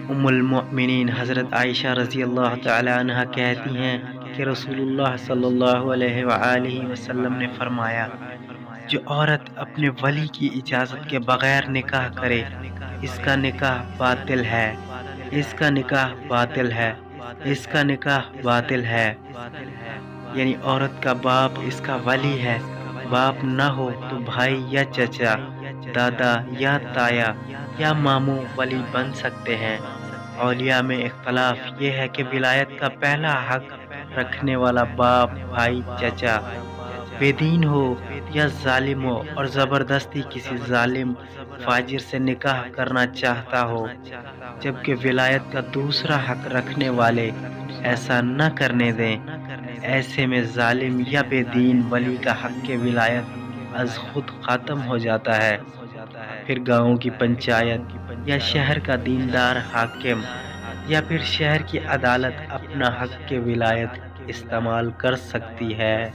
ام المؤمنین حضرت عائشہ رضی اللہ تعالی عنہ کہتی ہیں کہ رسول اللہ صلی اللہ علیہ وآلہ وسلم نے فرمایا، جو عورت اپنے ولی کی اجازت کے بغیر نکاح کرے اس کا نکاح باطل ہے، اس کا نکاح باطل ہے، اس کا نکاح باطل ہے۔ یعنی عورت کا باپ اس کا ولی ہے، باپ نہ ہو تو بھائی یا چچا، دادا یا تایا یا ماموں ولی بن سکتے ہیں۔ اولیاء میں اختلاف یہ ہے کہ ولایت کا پہلا حق رکھنے والا باپ، بھائی، چچا بے دین ہو یا ظالم ہو اور زبردستی کسی ظالم فاجر سے نکاح کرنا چاہتا ہو، جبکہ ولایت کا دوسرا حق رکھنے والے ایسا نہ کرنے دیں۔ ایسے میں ظالم یا بے دین ولی کا حق ولایت از خود ختم ہو جاتا ہے۔ پھر گاؤں کی پنچایت یا شہر کا دیندار حاکم یا پھر شہر کی عدالت اپنا حق ولایت استعمال کر سکتی ہے۔